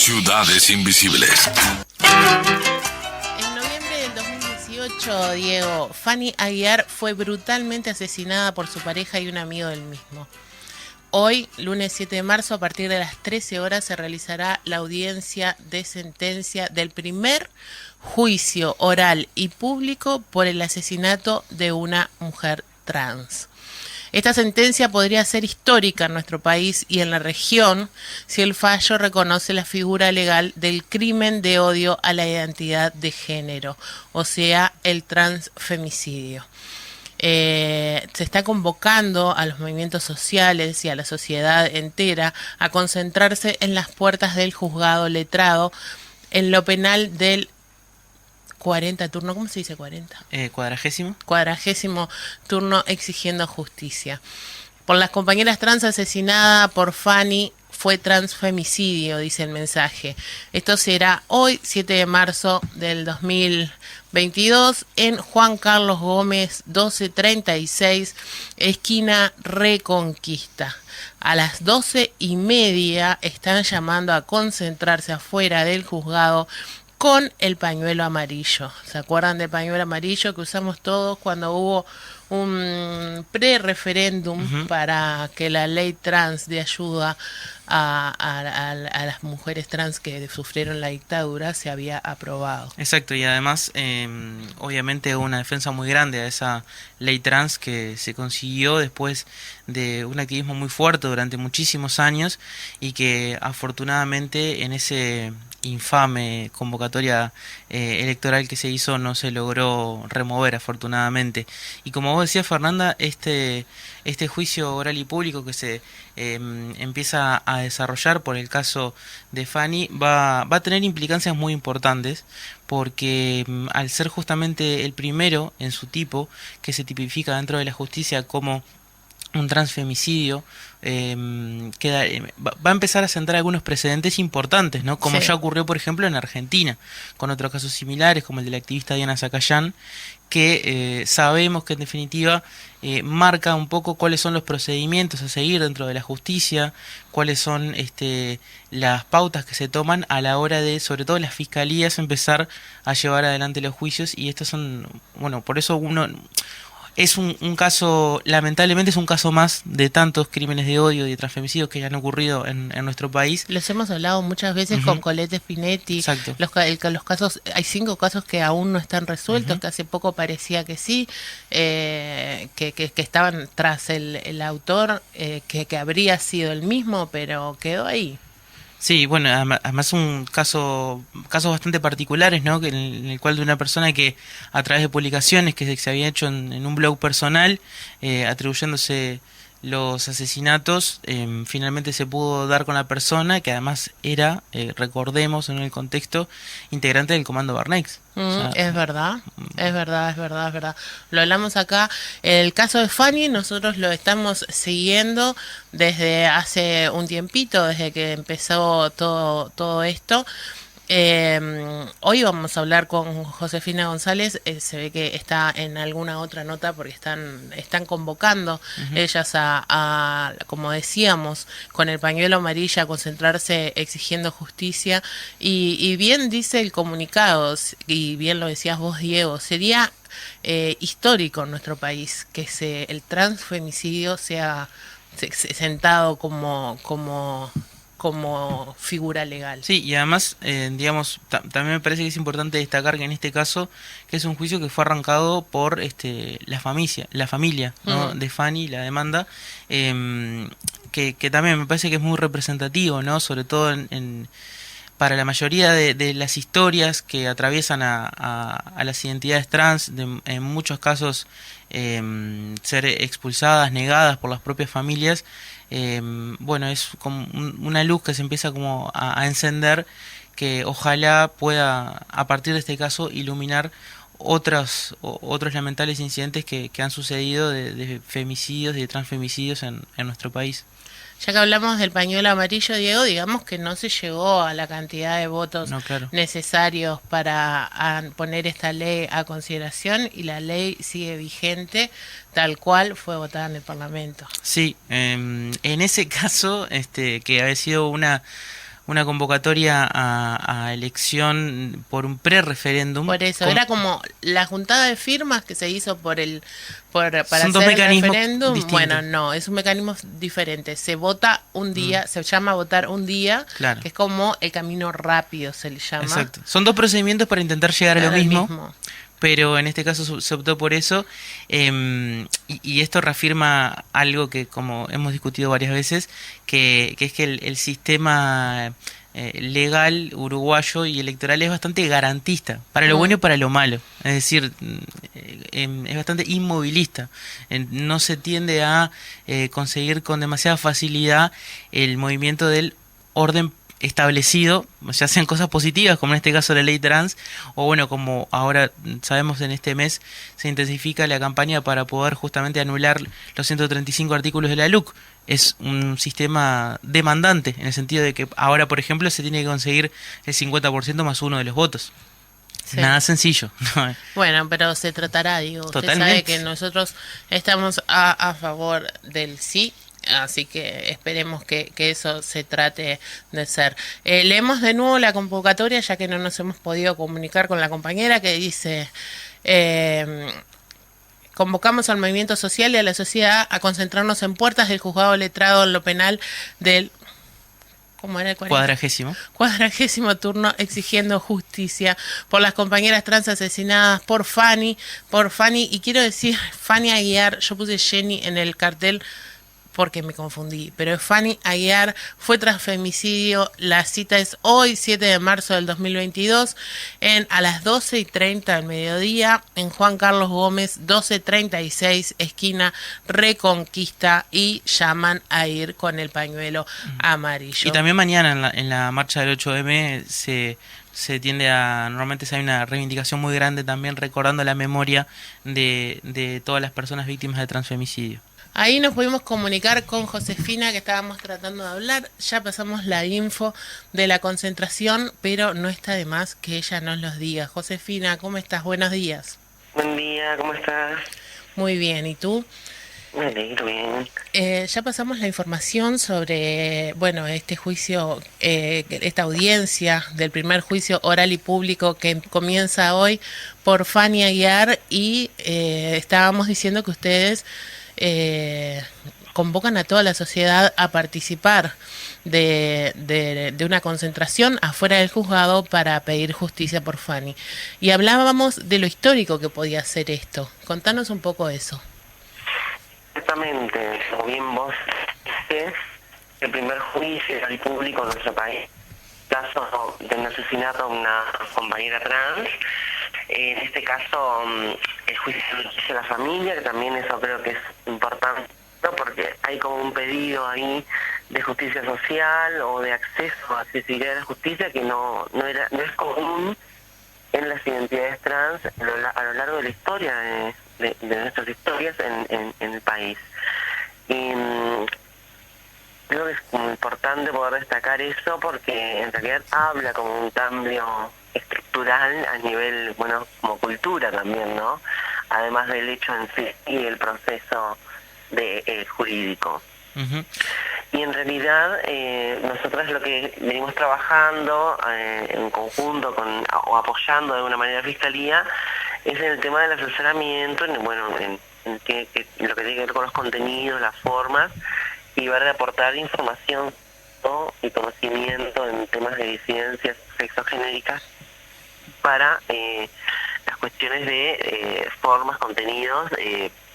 Ciudades Invisibles. En noviembre del 2018, Diego, Fanny Aguiar fue brutalmente asesinada por su pareja y un amigo del mismo. Hoy, lunes 7 de marzo, a partir de las 13 horas, se realizará la audiencia de sentencia del primer juicio oral y público por el asesinato de una mujer trans. Esta sentencia podría ser histórica en nuestro país y en la región si el fallo reconoce la figura legal del crimen de odio a la identidad de género, o sea, el transfemicidio. Se está convocando a los movimientos sociales y a la sociedad entera a concentrarse en las puertas del juzgado letrado en lo penal del 40 turno, ¿cómo se dice 40? Cuadragésimo. Cuadragésimo turno exigiendo justicia. Por las compañeras trans asesinada por Fanny fue transfemicidio, dice el mensaje. Esto será hoy, 7 de marzo del 2022, en Juan Carlos Gómez, 1236, esquina Reconquista. A las 12:30 están llamando a concentrarse afuera del juzgado con el pañuelo amarillo. ¿Se acuerdan del pañuelo amarillo que usamos todos cuando hubo un pre-referéndum para que la ley trans de ayuda a las mujeres trans que sufrieron la dictadura se había aprobado? Exacto, y además obviamente hubo una defensa muy grande a esa ley trans que se consiguió después de un activismo muy fuerte durante muchísimos años y que afortunadamente en ese infame convocatoria electoral que se hizo no se logró remover, afortunadamente. Y como vos decías, Fernanda, este juicio oral y público que se empieza a desarrollar por el caso de Fanny va a tener implicancias muy importantes porque al ser justamente el primero en su tipo que se tipifica dentro de la justicia como un transfemicidio, va a empezar a sentar algunos precedentes importantes, ¿no? Como Sí. ya ocurrió, por ejemplo, en Argentina, con otros casos similares, como el de la activista Diana Zacayán, que sabemos que en definitiva marca un poco cuáles son los procedimientos a seguir dentro de la justicia, cuáles son las pautas que se toman a la hora de, sobre todo las fiscalías, empezar a llevar adelante los juicios, y estos son, bueno, por eso uno... Es un caso, lamentablemente es un caso más de tantos crímenes de odio y de transfemicidios que ya han ocurrido en nuestro país. Los hemos hablado muchas veces con Colette Spinetti. Exacto. Los casos, hay 5 casos que aún no están resueltos, que hace poco parecía que sí, que estaban tras el autor, que habría sido el mismo, pero quedó ahí. Sí, bueno, además casos bastante particulares, ¿no? En el cual de una persona que a través de publicaciones que se había hecho en un blog personal, atribuyéndose los asesinatos, finalmente se pudo dar con la persona que además era, recordemos en el contexto, integrante del Comando Barnex. O sea, Es verdad, es verdad, es verdad, es verdad. Lo hablamos acá. El caso de Fanny nosotros lo estamos siguiendo desde hace un tiempito, desde que empezó todo esto. Hoy vamos a hablar con Josefina González. Se ve que está en alguna otra nota porque están convocando ellas como decíamos, con el pañuelo amarillo a concentrarse exigiendo justicia, y bien dice el comunicado, y bien lo decías vos, Diego, sería histórico en nuestro país que el transfemicidio sea sentado como figura legal. Sí, y además, digamos, también me parece que es importante destacar que en este caso, que es un juicio que fue arrancado por la familia, ¿no? de Fanny, la demanda, que también me parece que es muy representativo, ¿no? Sobre todo para la mayoría de las historias que atraviesan a las identidades trans, en muchos casos ser expulsadas, negadas por las propias familias. Bueno, es como una luz que se empieza como a encender, que ojalá pueda a partir de este caso iluminar otros lamentables incidentes que han sucedido de femicidios y de transfemicidios en nuestro país. Ya que hablamos del pañuelo amarillo, Diego, digamos que no se llegó a la cantidad de votos necesarios para poner esta ley a consideración, y la ley sigue vigente tal cual fue votada en el Parlamento. Sí, en ese caso, que había sido una convocatoria a elección por un pre-referéndum. Por eso, era como la juntada de firmas que se hizo para Son dos hacer el mecanismos referéndum. distintos. Bueno, no, es un mecanismo diferente. Se vota un día, se llama votar un día, Claro. que es como el camino rápido, se le llama. Exacto. Son dos procedimientos para llegar a lo Para el mismo. Pero en este caso se optó por eso, y esto reafirma algo que, como hemos discutido varias veces, que es que el sistema legal uruguayo y electoral es bastante garantista, para lo bueno y para lo malo. Es decir, es bastante inmovilista. No se tiende a conseguir con demasiada facilidad el movimiento del orden establecido, ya sean cosas positivas como en este caso la ley trans, o bueno, como ahora sabemos, en este mes se intensifica la campaña para poder justamente anular los 135 artículos de la LUC. Es un sistema demandante, en el sentido de que ahora, por ejemplo, se tiene que conseguir el 50% más uno de los votos. Sí. Nada sencillo. Bueno, pero se tratará, digo, usted Totalmente. sabe que nosotros estamos a favor del sí. Así que esperemos que eso se trate de ser. Leemos de nuevo la convocatoria, ya que no nos hemos podido comunicar con la compañera, que dice: convocamos al movimiento social y a la sociedad a concentrarnos en puertas del juzgado letrado en lo penal del... ¿Cómo era el 40? 40º turno, exigiendo justicia por las compañeras trans asesinadas, por Fanny, y quiero decir Fanny Aguiar. Yo puse Jenny en el cartel porque me confundí, pero Fanny Aguiar fue transfemicidio. La cita es hoy, 7 de marzo del 2022, a las 12:30 del mediodía, en Juan Carlos Gómez, 1236, esquina Reconquista, y llaman a ir con el pañuelo amarillo. Y también mañana en la marcha del 8M se tiende a... Normalmente hay una reivindicación muy grande también, recordando la memoria de todas las personas víctimas de transfemicidio. Ahí nos pudimos comunicar con Josefina, que estábamos tratando de hablar. Ya pasamos la info de la concentración, pero no está de más que ella nos los diga. Josefina, ¿cómo estás? Buenos días. Buen día, ¿cómo estás? Muy bien, ¿y tú? Me alegro, bien. Ya pasamos la información sobre, bueno, este juicio, esta audiencia del primer juicio oral y público que comienza hoy por Fanny Aguiar, y estábamos diciendo que ustedes convocan a toda la sociedad a participar de una concentración afuera del juzgado para pedir justicia por Fanny. Y hablábamos de lo histórico que podía ser esto. Contanos un poco eso. Exactamente, como bien vos dices, el primer juicio oral y público en nuestro país, caso de un asesinato a una compañera trans. En este caso, el juicio lo hizo la familia, que también eso creo que es importante, ¿no? Porque hay como un pedido ahí de justicia social o de acceso a accesibilidad a la justicia que no es común en las identidades trans a lo largo de la historia de nuestras historias en el país. Y creo que es muy importante poder destacar eso, porque en realidad habla como un cambio estructural a nivel, bueno, como cultura también, ¿no? Además del hecho en sí y el proceso jurídico. Uh-huh. Y en realidad nosotros lo que venimos trabajando en conjunto o apoyando de alguna manera a Fiscalía es en el tema del asesoramiento, en lo que tiene que ver con los contenidos, las formas, y ver de aportar información, ¿no? Y conocimiento en temas de disidencias sexogenéricas para las cuestiones de formas, contenidos,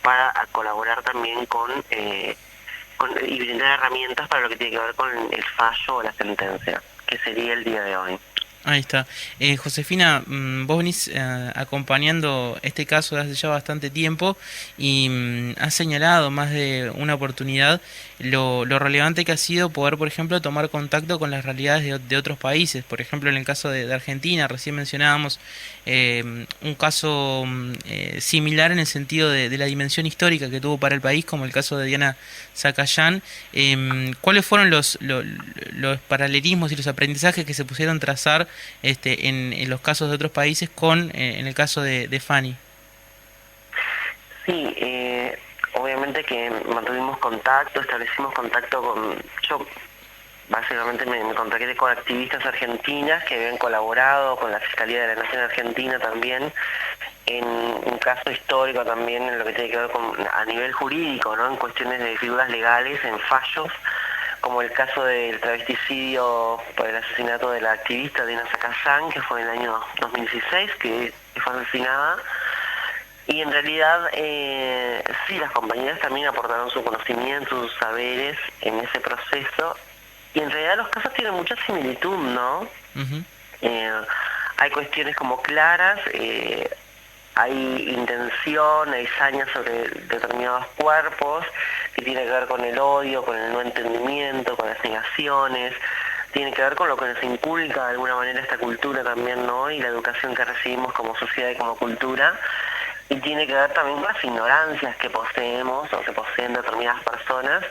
para colaborar también con y brindar herramientas para lo que tiene que ver con el fallo o la sentencia, que sería el día de hoy. Ahí está. Josefina, vos venís acompañando este caso desde ya bastante tiempo y has señalado más de una oportunidad lo relevante que ha sido poder, por ejemplo, tomar contacto con las realidades de otros países. Por ejemplo, en el caso de Argentina, recién mencionábamos un caso similar en el sentido de la dimensión histórica que tuvo para el país, como el caso de Diana Zacayán. ¿Cuáles fueron los paralelismos y los aprendizajes que se pusieron a trazar en los casos de otros países en el caso de Fanny? Sí, obviamente que mantuvimos contacto, establecimos contacto yo básicamente me contacté con activistas argentinas que habían colaborado con la Fiscalía de la Nación Argentina también en un caso histórico también en lo que tiene que ver con a nivel jurídico, ¿no? En cuestiones de figuras legales, en fallos, como el caso del travesticidio por el asesinato de la activista Dina Zacayán, que fue en el año 2016, que fue asesinada. Y en realidad, sí, las compañeras también aportaron su conocimiento, sus saberes en ese proceso. Y en realidad los casos tienen mucha similitud, ¿no? Ujú. Hay cuestiones como claras, hay intención, hay sañas sobre determinados cuerpos, que tiene que ver con el odio, con el no entendimiento, con las negaciones, tiene que ver con lo que nos inculca de alguna manera esta cultura también, ¿no? Y la educación que recibimos como sociedad y como cultura. Y tiene que ver también con las ignorancias que poseemos o que poseen determinadas personas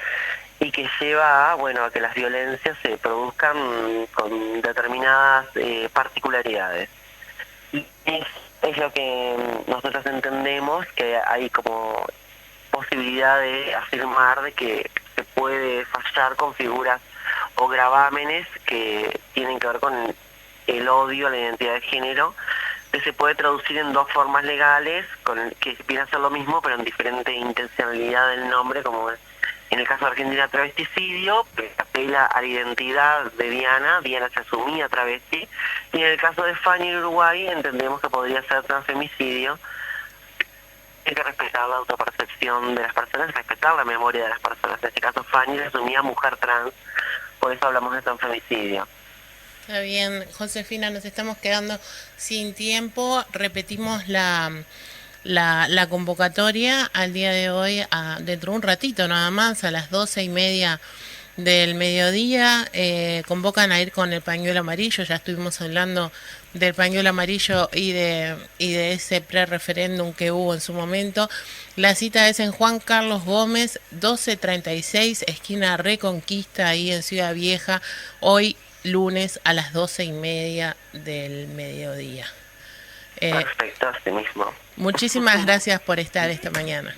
y que lleva a que las violencias se produzcan con determinadas particularidades. Y es lo que nosotros entendemos, que hay como posibilidad de afirmar de que se puede fallar con figuras o gravámenes que tienen que ver con el odio a la identidad de género, que se puede traducir en dos formas legales, que viene a ser lo mismo, pero en diferente intencionalidad del nombre, como en el caso de Argentina, travesticidio, que apela a la identidad de Diana se asumía travesti, y en el caso de Fanny en Uruguay entendemos que podría ser transfemicidio. Hay que respetar la autopercepción de las personas, respetar la memoria de las personas. En este caso Fanny se asumía mujer trans, por eso hablamos de transfemicidio. Está bien, Josefina, nos estamos quedando sin tiempo. Repetimos la convocatoria al día de hoy, dentro de un ratito nada más, a las 12:30 del mediodía. Convocan a ir con el pañuelo amarillo. Ya estuvimos hablando del pañuelo amarillo y de ese pre-referéndum que hubo en su momento. La cita es en Juan Carlos Gómez, 1236, esquina Reconquista, ahí en Ciudad Vieja, hoy lunes a las 12:30 del mediodía. Perfecto, así mismo. Muchísimas gracias por estar esta mañana.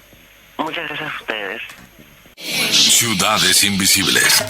Muchas gracias a ustedes. Ciudades invisibles.